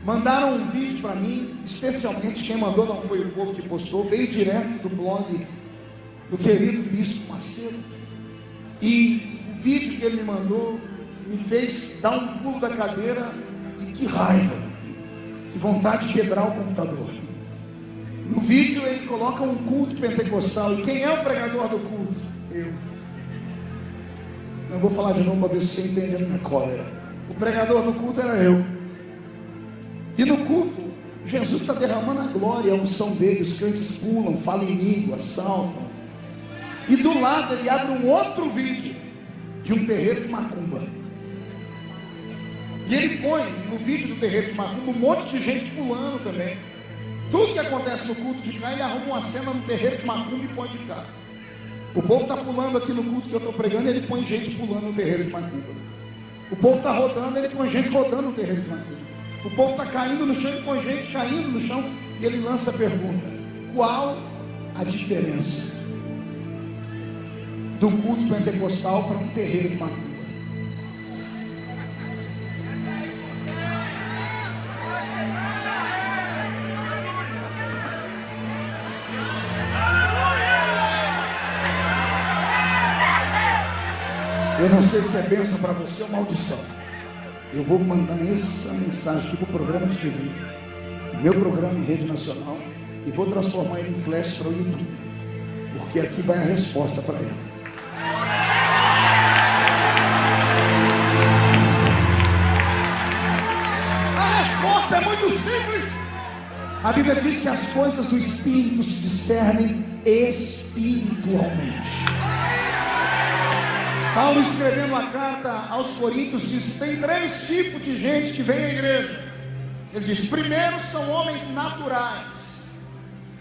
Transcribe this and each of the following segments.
Mandaram um vídeo para mim, especialmente quem mandou não foi o povo que postou, veio direto do blog do querido Bispo Macedo. E o vídeo que ele me mandou me fez dar um pulo da cadeira, e que raiva, que vontade de quebrar o computador. No vídeo ele coloca um culto pentecostal, e quem é o pregador do culto? Eu. Eu vou falar de novo para ver se você entende a minha cólera. O pregador do culto era eu. E no culto, Jesus está derramando a glória, a unção dele, os crentes pulam, falam em língua, saltam. E do lado ele abre um outro vídeo de um terreiro de macumba. E ele põe no vídeo do terreiro de macumba um monte de gente pulando também. Tudo que acontece no culto de cá, ele arruma uma cena no terreiro de macumba e põe de cá. O povo está pulando aqui no culto que eu estou pregando, ele põe gente pulando no terreiro de macumba. O povo está rodando, ele põe gente rodando no terreiro de macumba. O povo está caindo no chão, ele põe gente caindo no chão. E ele lança a pergunta: qual a diferença do culto pentecostal para um terreiro de macumba? Eu não sei se é bênção para você ou maldição. Eu vou mandar essa mensagem aqui para o programa de TV, meu programa em rede nacional, e vou transformar ele em flash para o YouTube, porque aqui vai a resposta para ele. A resposta é muito simples. A Bíblia diz que as coisas do Espírito se discernem espiritualmente. Paulo, escrevendo a carta aos Coríntios, diz: tem três tipos de gente que vem à igreja. Ele diz: primeiro são homens naturais,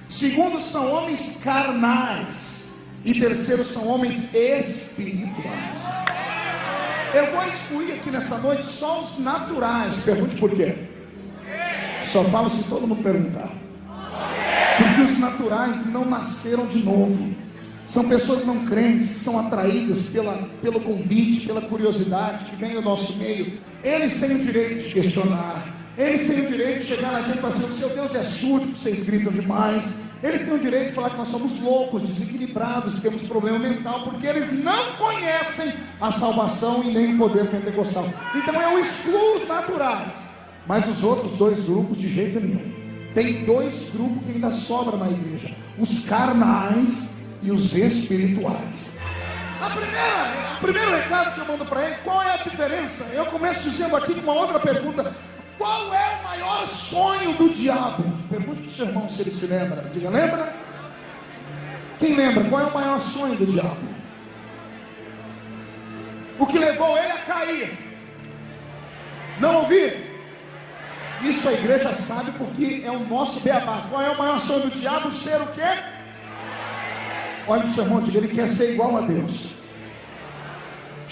segundo são homens carnais, e terceiro são homens espirituais. Eu vou excluir aqui nessa noite só os naturais. Pergunte por quê. Só falo se todo mundo perguntar. Porque os naturais não nasceram de novo. São pessoas não crentes que são atraídas pelo convite, pela curiosidade que vem ao nosso meio. Eles têm o direito de questionar. Eles têm o direito de chegar na gente e falar assim: o seu Deus é surdo, vocês gritam demais. Eles têm o direito de falar que nós somos loucos, desequilibrados, que temos problema mental, porque eles não conhecem a salvação e nem o poder pentecostal. Então eu excluo os naturais, mas os outros dois grupos de jeito nenhum. Tem dois grupos que ainda sobram na igreja: os carnais e os espirituais. O primeiro recado que eu mando para ele: qual é a diferença? Eu começo dizendo aqui com uma outra pergunta: qual é o maior sonho do diabo? Pergunte para o seu irmão se ele se lembra. Diga: lembra? Quem lembra? Qual é o maior sonho do diabo? O que levou ele a cair? Não ouvi? Isso a igreja sabe, porque é o nosso beabá. Qual é o maior sonho do diabo? Ser o quê? Olha para o seu irmão e diga: ele quer ser igual a Deus.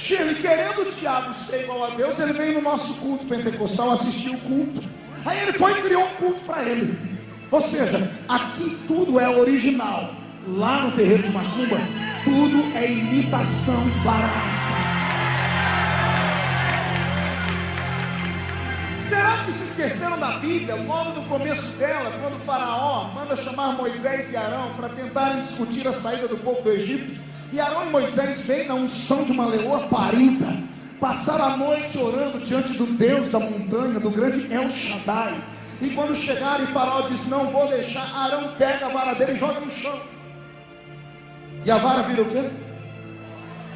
Ele querendo o diabo ser igual a Deus, ele veio no nosso culto pentecostal assistir o culto. Aí ele foi e criou um culto para ele. Ou seja, aqui tudo é original. Lá no terreiro de macumba, tudo é imitação barata. Será que se esqueceram da Bíblia, logo no começo dela, quando o faraó manda chamar Moisés e Arão para tentarem discutir a saída do povo do Egito? E Arão e Moisés veem na unção de uma leoa parida, passaram a noite orando diante do Deus da montanha, do grande El Shaddai. E quando chegaram, e faraó diz: não vou deixar. Arão pega a vara dele e joga no chão. E a vara vira o quê?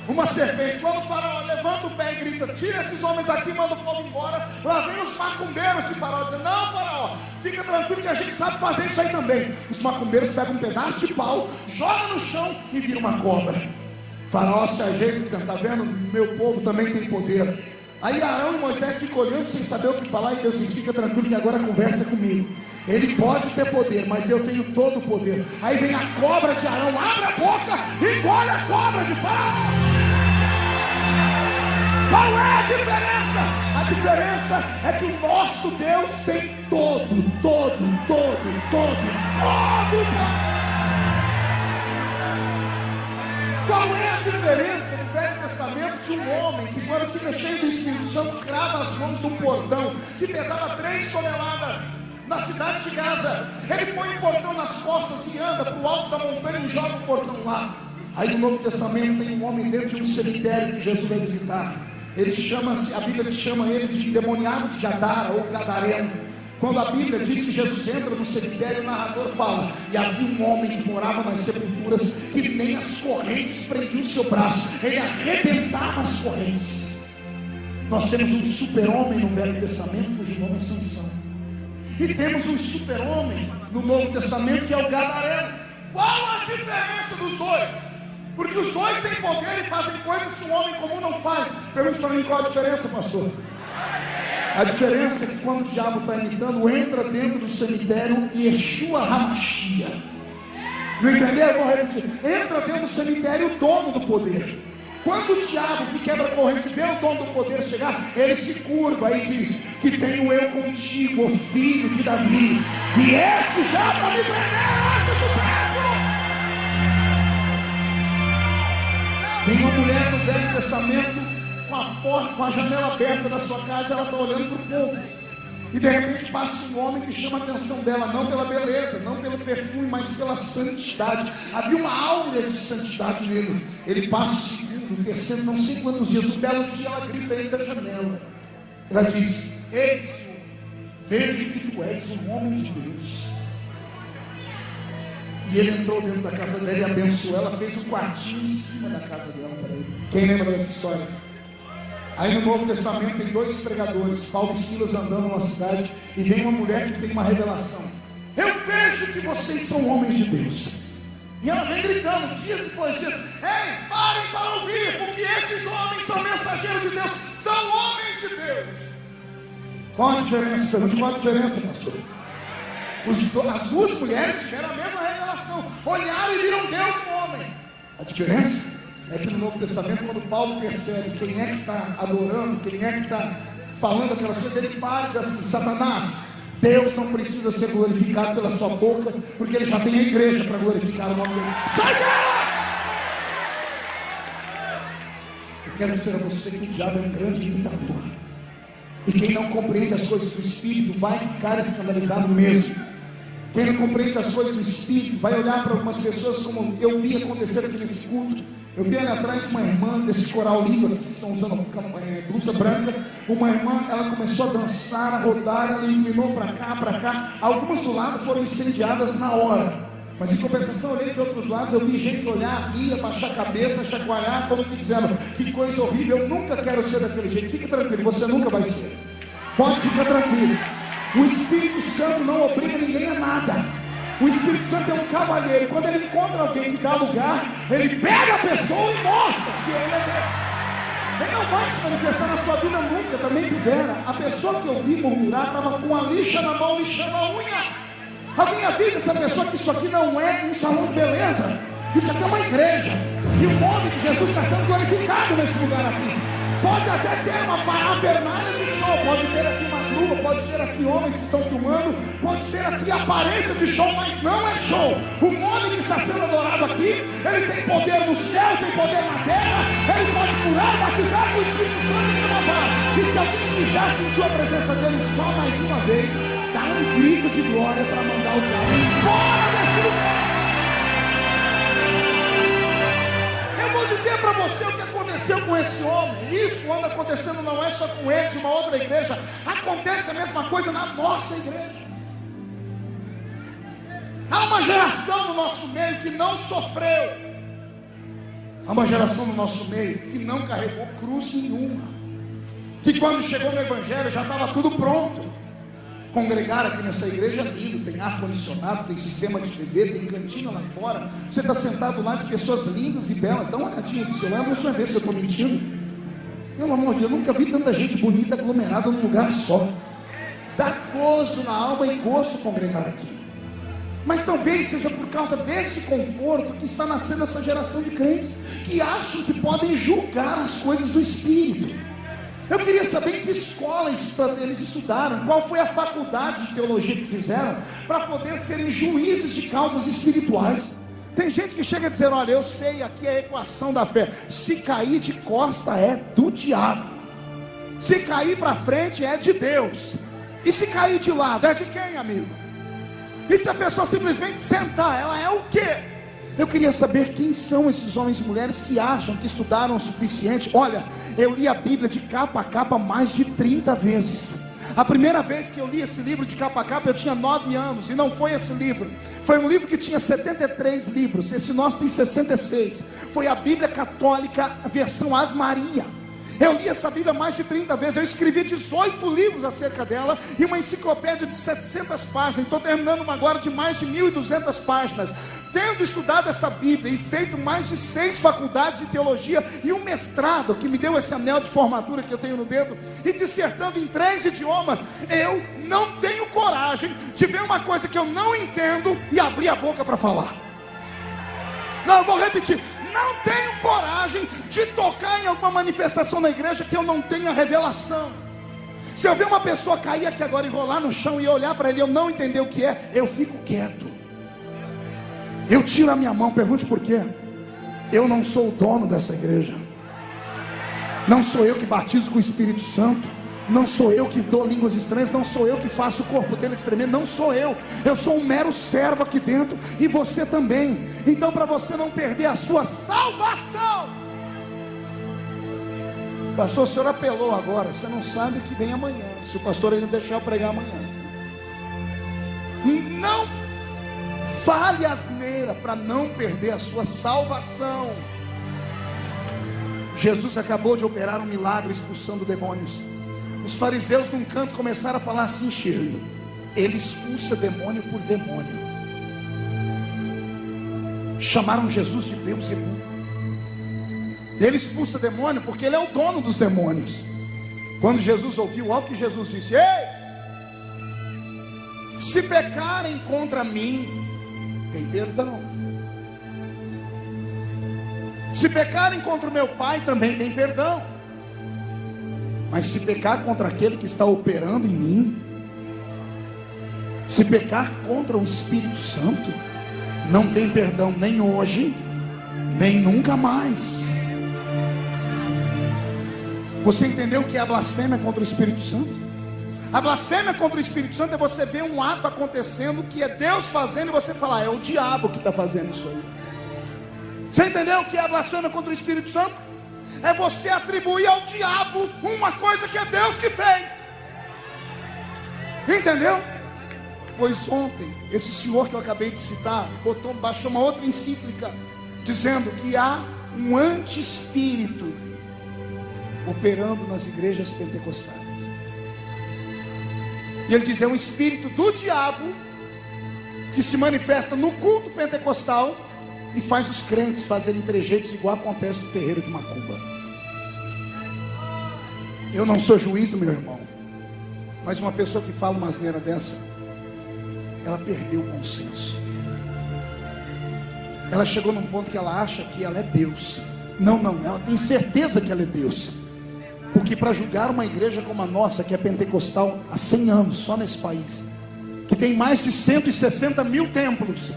Uma serpente. Quando o faraó levanta o pé e grita: tira esses homens daqui, manda o povo embora, lá vem os macumbeiros de faraó dizendo: não, faraó, fica tranquilo que a gente sabe fazer isso aí também. Os macumbeiros pegam um pedaço de pau, joga no chão e vira uma cobra. Faraó se ajeita dizendo: tá vendo, meu povo também tem poder. Aí Arão e Moisés ficam olhando sem saber o que falar, e Deus diz: fica tranquilo que agora conversa comigo. Ele pode ter poder, mas eu tenho todo o poder. Aí vem a cobra de Arão, abre a boca e engole a cobra de Faraó. Qual é a diferença? A diferença é que o nosso Deus tem todo poder. Qual é a diferença no Velho Testamento de um homem que, quando fica cheio do Espírito Santo, crava as mãos de um portão que pesava 3 toneladas na cidade de Gaza? Ele põe o portão nas costas e anda para o alto da montanha e joga o portão lá. Aí no Novo Testamento tem um homem dentro de um cemitério que Jesus vai visitar. Ele chama-se, a Bíblia chama ele de endemoniado de Gadara ou Gadareno. Quando a Bíblia diz que Jesus entra no cemitério, o narrador fala: e havia um homem que morava nas sepulturas, que nem as correntes prendiam o seu braço, ele arrebentava as correntes. Nós temos um super-homem no Velho Testamento, cujo nome é Sansão, e temos um super-homem no Novo Testamento, que é o Gadareno. Qual a diferença dos dois? Porque os dois têm poder e fazem coisas que um homem comum não faz. Pergunte para mim qual a diferença, pastor. A diferença é que quando o diabo está imitando, entra dentro do cemitério e Yeshua Hamashia. Não entendeu? Eu vou repetir. Entra dentro do cemitério o dono do poder. Quando o diabo que quebra a corrente vê o dono do poder chegar, ele se curva e diz: que tenho eu contigo, o filho de Davi, vieste já para me prender antes do tempo. Tem uma mulher no Velho Testamento com a janela aberta da sua casa, ela está olhando para o povo, e de repente passa um homem que chama a atenção dela, não pela beleza, não pelo perfume, mas pela santidade. Havia uma áurea de santidade nele. Ele passa o segundo, o terceiro, não sei quantos dias. Um belo dia ela grita ele da janela, ela diz: ei, Senhor, vejo que tu és um homem de Deus. E ele entrou dentro da casa dela e abençoou ela, fez um quartinho em cima da casa dela para ele. Quem lembra dessa história? Aí no Novo Testamento tem 2 pregadores, Paulo e Silas, andando numa cidade, e vem uma mulher que tem uma revelação: eu vejo que vocês são homens de Deus. E ela vem gritando dias após dias: ei, parem para ouvir, porque esses homens são mensageiros de Deus, são homens de Deus. Qual a diferença? Pergunte, qual a diferença, pastor? As 2 mulheres tiveram a mesma revelação, olharam e viram Deus no homem. A diferença é que no Novo Testamento, quando Paulo percebe quem é que está adorando, quem é que está falando aquelas coisas, ele para e diz assim: Satanás, Deus não precisa ser glorificado pela sua boca, porque ele já tem a igreja para glorificar o nome dele. Sai dela! Eu quero dizer a você que o diabo é um grande imitador, e quem não compreende as coisas do Espírito vai ficar escandalizado mesmo. Quem não compreende as coisas do Espírito vai olhar para algumas pessoas, como eu vi acontecer aqui nesse culto. Eu vi ali atrás uma irmã desse coral lindo aqui, que estão usando blusa branca. Uma irmã, ela começou a dançar, a rodar, ela inclinou para cá, para cá. Algumas do lado foram incendiadas na hora, mas em compensação, eu olhei de outros lados, eu vi gente olhar, rir, abaixar a cabeça, chacoalhar, como que dizendo: que coisa horrível, eu nunca quero ser daquele jeito. Fique tranquilo, você nunca vai ser. Pode ficar tranquilo. O Espírito Santo não obriga ninguém a nada. O Espírito Santo é um cavalheiro. Quando ele encontra alguém que dá lugar, ele pega a pessoa e mostra que ele é Deus. Ele não vai se manifestar na sua vida nunca, também pudera. A pessoa que eu vi murmurar estava com a lixa na mão, lixando a unha. Alguém avisa essa pessoa que isso aqui não é um salão de beleza, isso aqui é uma igreja, e o nome de Jesus está sendo glorificado nesse lugar aqui. Pode até ter uma parafernália de show, pode ter aqui uma grua, pode ter aqui homens que estão filmando, pode ter aqui aparência de show, mas não é show. O nome que está sendo adorado aqui, ele tem poder no céu, tem poder na terra, ele pode curar, batizar com o Espírito Santo e renovar. E se alguém que já sentiu a presença dele só mais uma vez, dá um grito de glória para mandar o diabo embora desse lugar. Eu vou dizer para você o que aconteceu com esse homem. Isso quando acontecendo não é só com ele, de uma outra igreja. Acontece a mesma coisa na nossa igreja. Há uma geração no nosso meio que não sofreu. Há uma geração no nosso meio que não carregou cruz nenhuma, que quando chegou no evangelho já estava tudo pronto. Congregar aqui nessa igreja é lindo, tem ar-condicionado, tem sistema de TV, tem cantina lá fora. Você está sentado lá de pessoas lindas e belas. Dá uma olhadinha do seu lado, você vai ver se eu estou mentindo. Pelo amor de Deus, eu nunca vi tanta gente bonita aglomerada num lugar só. Dá gozo na alma e gosto congregar aqui. Mas talvez seja por causa desse conforto que está nascendo essa geração de crentes que acham que podem julgar as coisas do Espírito. Eu queria saber em que escola eles estudaram, qual foi a faculdade de teologia que fizeram, para poder serem juízes de causas espirituais. Tem gente que chega a dizer: olha, eu sei, aqui é a equação da fé. Se cair de costa é do diabo. Se cair para frente é de Deus. E se cair de lado é de quem, amigo? E se a pessoa simplesmente sentar, ela é o quê? Eu queria saber quem são esses homens e mulheres que acham que estudaram o suficiente. Olha, eu li a Bíblia de capa a capa mais de 30 vezes. A primeira vez que eu li esse livro de capa a capa, eu tinha 9 anos. E não foi esse livro. Foi um livro que tinha 73 livros. Esse nosso tem 66. Foi a Bíblia Católica, a versão Ave Maria. Eu li essa Bíblia mais de 30 vezes. Eu escrevi 18 livros acerca dela e uma enciclopédia de 700 páginas. Estou terminando uma agora de mais de 1.200 páginas. Tendo estudado essa Bíblia e feito mais de 6 faculdades de teologia e um mestrado que me deu esse anel de formatura que eu tenho no dedo, e dissertando em 3 idiomas, eu não tenho coragem de ver uma coisa que eu não entendo e abrir a boca para falar. Não, eu vou repetir. Não tenho coragem de tocar em alguma manifestação na igreja que eu não tenha revelação. Se eu ver uma pessoa cair aqui agora e rolar no chão e eu olhar para ele e eu não entender o que é, eu fico quieto. Eu tiro a minha mão. Pergunte por quê? Eu não sou o dono dessa igreja. Não sou eu que batizo com o Espírito Santo. Não sou eu que dou línguas estranhas. Não sou eu que faço o corpo dele tremer. Não sou eu. Eu sou um mero servo aqui dentro. E você também. Então, para você não perder a sua salvação, pastor, o senhor apelou agora. Você não sabe o que vem amanhã. Se o pastor ainda deixar eu pregar amanhã, não fale asneira para não perder a sua salvação. Jesus acabou de operar um milagre expulsando demônios. Os fariseus num canto começaram a falar assim: Shirley, ele expulsa demônio por demônio. Chamaram Jesus de Beelzebub. Ele expulsa demônio porque ele é o dono dos demônios. Quando Jesus ouviu, olha o que Jesus disse: ei, se pecarem contra mim, tem perdão. Se pecarem contra o meu Pai, também tem perdão. Mas se pecar contra aquele que está operando em mim, se pecar contra o Espírito Santo, não tem perdão nem hoje, nem nunca mais. Você entendeu o que é a blasfêmia contra o Espírito Santo? A blasfêmia contra o Espírito Santo é você ver um ato acontecendo que é Deus fazendo e você falar: é o diabo que está fazendo isso aí. Você entendeu o que é a blasfêmia contra o Espírito Santo? É você atribuir ao diabo uma coisa que é Deus que fez. Entendeu? Pois ontem, esse senhor que eu acabei de citar baixou uma outra encíclica dizendo que há um anti-espírito operando nas igrejas pentecostais. E ele diz: é um espírito do diabo que se manifesta no culto pentecostal e faz os crentes fazerem trejeitos igual acontece no terreiro de Macumba. Eu não sou juiz do meu irmão, mas uma pessoa que fala uma asneira dessa, ela perdeu o bom senso. Ela chegou num ponto que ela acha que ela é Deus. Não, ela tem certeza que ela é Deus. Porque para julgar uma igreja como a nossa, que é pentecostal há 100 anos, só nesse país, que tem mais de 160 mil templos,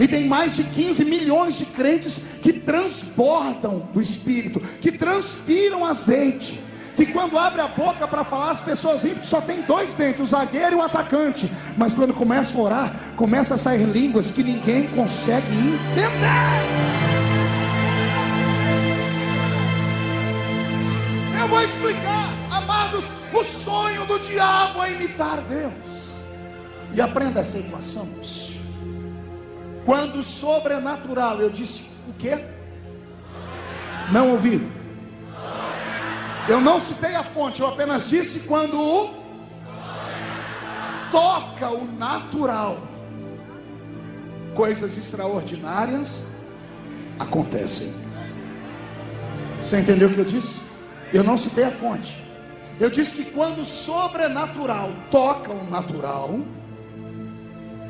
e tem mais de 15 milhões de crentes que transbordam do Espírito, que transpiram azeite, que quando abre a boca para falar, as pessoas riem, só tem 2 dentes, o zagueiro e o atacante. Mas quando começa a orar, começa a sair línguas que ninguém consegue entender. Eu vou explicar, amados, o sonho do diabo é imitar Deus. E aprenda essa equação. Quando sobrenatural, eu disse o quê? Não ouvi. Eu não citei a fonte, eu apenas disse quando toca o natural, coisas extraordinárias acontecem. Você entendeu o que eu disse? Eu não citei a fonte. Eu disse que quando o sobrenatural toca o natural,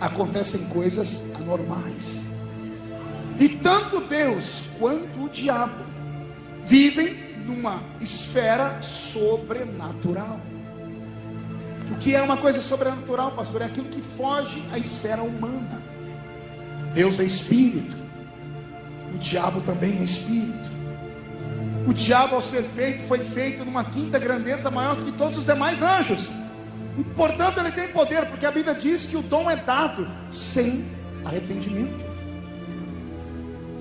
acontecem coisas anormais. E tanto Deus quanto o diabo vivem numa esfera sobrenatural. O que é uma coisa sobrenatural, pastor? É aquilo que foge à esfera humana. Deus é espírito, o diabo também é espírito. O diabo, ao ser feito, foi feito numa quinta grandeza maior do que todos os demais anjos. E, portanto, ele tem poder, porque a Bíblia diz que o dom é dado sem arrependimento.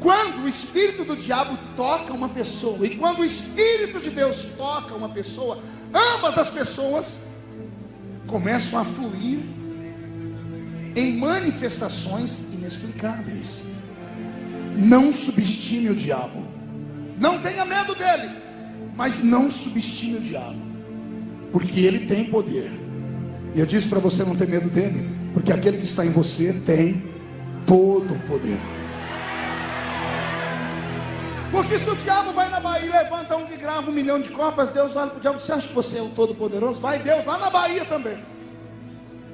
Quando o espírito do diabo toca uma pessoa e quando o espírito de Deus toca uma pessoa, ambas as pessoas começam a fluir em manifestações inexplicáveis. Não subestime o diabo. Não tenha medo dele, mas não subestime o diabo, porque ele tem poder. E eu disse para você não ter medo dele, porque aquele que está em você tem todo o poder. Porque se o diabo vai na Bahia e levanta um que grava 1 milhão de cópias, Deus olha para o diabo: você acha que você é o todo-poderoso? Vai Deus lá na Bahia também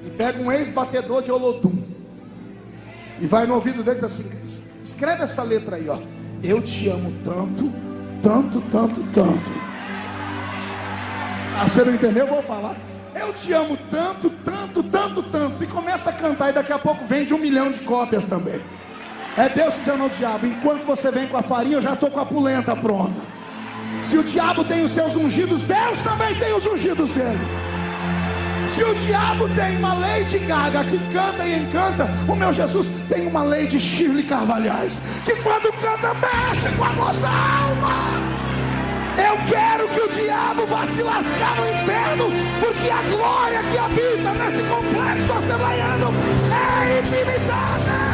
e pega um ex-batedor de Olodum e vai no ouvido dele e diz assim: escreve essa letra aí, ó. Eu te amo tanto, tanto, tanto, tanto. Ah, você não entendeu? Eu vou falar. Eu te amo tanto, tanto, tanto, tanto. E começa a cantar e daqui a pouco vende 1 milhão de cópias também. É Deus dizendo ao diabo: enquanto você vem com a farinha, eu já estou com a polenta pronta. Se o diabo tem os seus ungidos, Deus também tem os ungidos dele. Se o diabo tem uma Lady Gaga que canta e encanta, o meu Jesus tem uma Lady Shirley Carvalhais, que quando canta mexe com a nossa alma. Eu quero que o diabo vá se lascar no inferno, porque a glória que habita nesse complexo assembleiano é ilimitada.